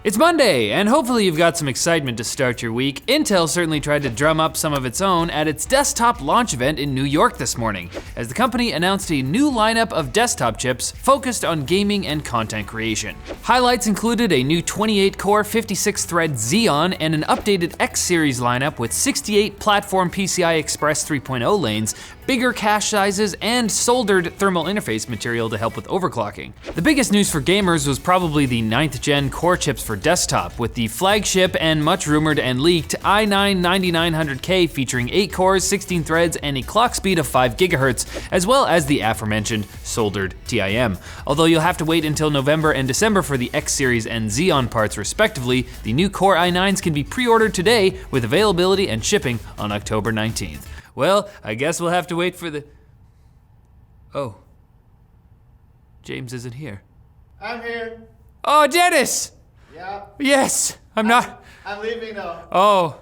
It's Monday, and hopefully you've got some excitement to start your week. Intel certainly tried to drum up some of its own at its desktop launch event in New York this morning, as the company announced a new lineup of desktop chips focused on gaming and content creation. Highlights included a new 28-core, 56-thread Xeon and an updated X series lineup with 68 platform PCI Express 3.0 lanes, bigger cache sizes, and soldered thermal interface material to help with overclocking. The biggest news for gamers was probably the 9th gen core chips for desktop, with the flagship and much rumored and leaked i9-9900K featuring 8 cores, 16 threads, and a clock speed of 5 GHz, as well as the aforementioned soldered TIM. Although you'll have to wait until November and December for the X series and Xeon parts respectively, the new Core i9s can be pre-ordered today with availability and shipping on October 19th. Well, I guess we'll have to wait for the... Oh. James isn't here. I'm here. Oh, Dennis! Yeah. Yes, I'm leaving now. Oh,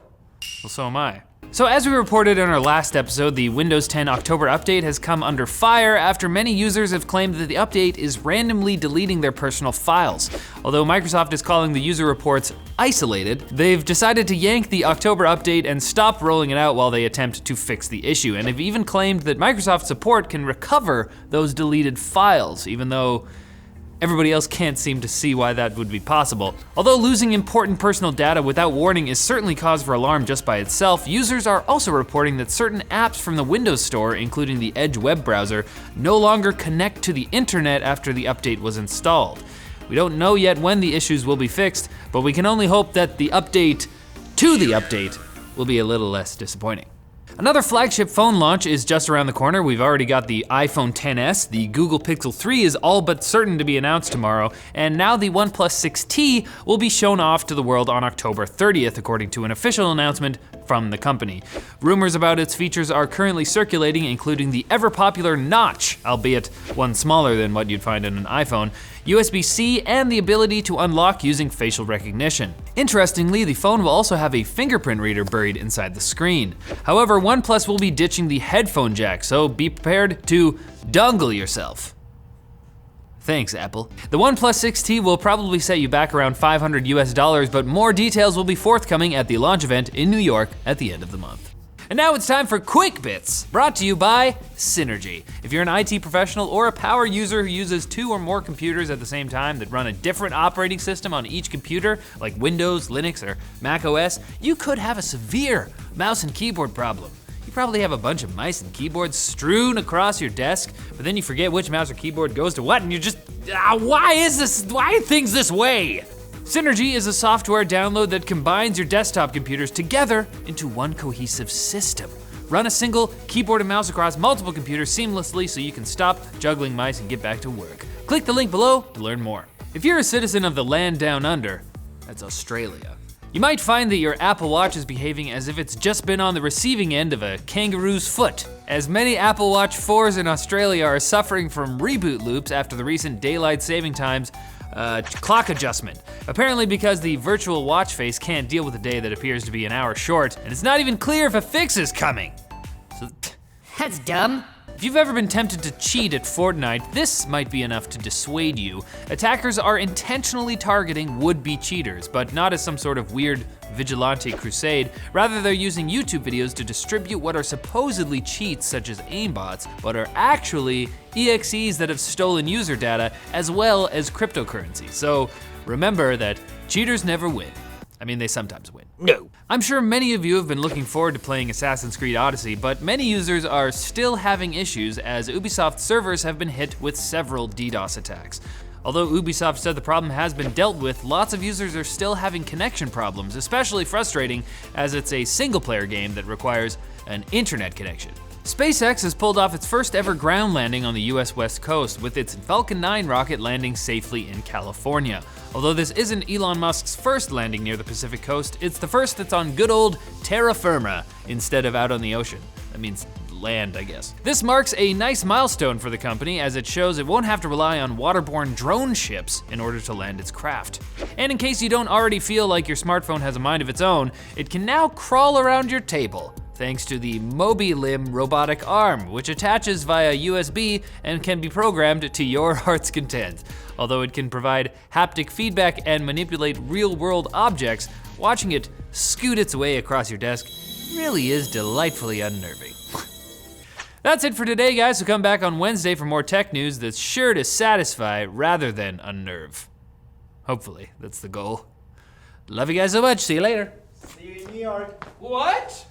well, so am I. So as we reported in our last episode, the Windows 10 October update has come under fire after many users have claimed that the update is randomly deleting their personal files. Although Microsoft is calling the user reports isolated, they've decided to yank the October update and stop rolling it out while they attempt to fix the issue, and have even claimed that Microsoft support can recover those deleted files, even though everybody else can't seem to see why that would be possible. Although losing important personal data without warning is certainly cause for alarm just by itself, users are also reporting that certain apps from the Windows Store, including the Edge web browser, no longer connect to the internet after the update was installed. We don't know yet when the issues will be fixed, but we can only hope that the update to the update will be a little less disappointing. Another flagship phone launch is just around the corner. We've already got the iPhone XS, the Google Pixel 3 is all but certain to be announced tomorrow, and now the OnePlus 6T will be shown off to the world on October 30th, according to an official announcement from the company. Rumors about its features are currently circulating, including the ever-popular notch, albeit one smaller than what you'd find in an iPhone, USB-C, and the ability to unlock using facial recognition. Interestingly, the phone will also have a fingerprint reader buried inside the screen. However, OnePlus will be ditching the headphone jack, so be prepared to dongle yourself. Thanks, Apple. The OnePlus 6T will probably set you back around $500 US, but more details will be forthcoming at the launch event in New York at the end of the month. And now it's time for Quick Bits, brought to you by Synergy. If you're an IT professional or a power user who uses 2 or more computers at the same time that run a different operating system on each computer, like Windows, Linux, or Mac OS, you could have a severe mouse and keyboard problem. You probably have a bunch of mice and keyboards strewn across your desk, but then you forget which mouse or keyboard goes to what, and you're just, why are things this way? Synergy is a software download that combines your desktop computers together into one cohesive system. Run a single keyboard and mouse across multiple computers seamlessly so you can stop juggling mice and get back to work. Click the link below to learn more. If you're a citizen of the land down under, that's Australia, you might find that your Apple Watch is behaving as if it's just been on the receiving end of a kangaroo's foot, as many Apple Watch 4s in Australia are suffering from reboot loops after the recent daylight saving times clock adjustment. Apparently because the virtual watch face can't deal with a day that appears to be an hour short, and it's not even clear if a fix is coming. So, that's dumb. If you've ever been tempted to cheat at Fortnite, this might be enough to dissuade you. Attackers are intentionally targeting would-be cheaters, but not as some sort of weird vigilante crusade. Rather, they're using YouTube videos to distribute what are supposedly cheats such as aimbots, but are actually EXEs that have stolen user data as well as cryptocurrency. So remember that cheaters never win. I mean, they sometimes win. No. I'm sure many of you have been looking forward to playing Assassin's Creed Odyssey, but many users are still having issues as Ubisoft servers have been hit with several DDoS attacks. Although Ubisoft said the problem has been dealt with, lots of users are still having connection problems, especially frustrating as it's a single-player game that requires an internet connection. SpaceX has pulled off its first ever ground landing on the US West Coast, with its Falcon 9 rocket landing safely in California. Although this isn't Elon Musk's first landing near the Pacific coast, it's the first that's on good old terra firma instead of out on the ocean. That means land, I guess. This marks a nice milestone for the company, as it shows it won't have to rely on waterborne drone ships in order to land its craft. And in case you don't already feel like your smartphone has a mind of its own, it can now crawl around your table thanks to the MobiLim robotic arm, which attaches via USB and can be programmed to your heart's content. Although it can provide haptic feedback and manipulate real-world objects, watching it scoot its way across your desk really is delightfully unnerving. That's it for today, guys, so come back on Wednesday for more tech news that's sure to satisfy rather than unnerve. Hopefully, that's the goal. Love you guys so much, see you later. See you in New York. What?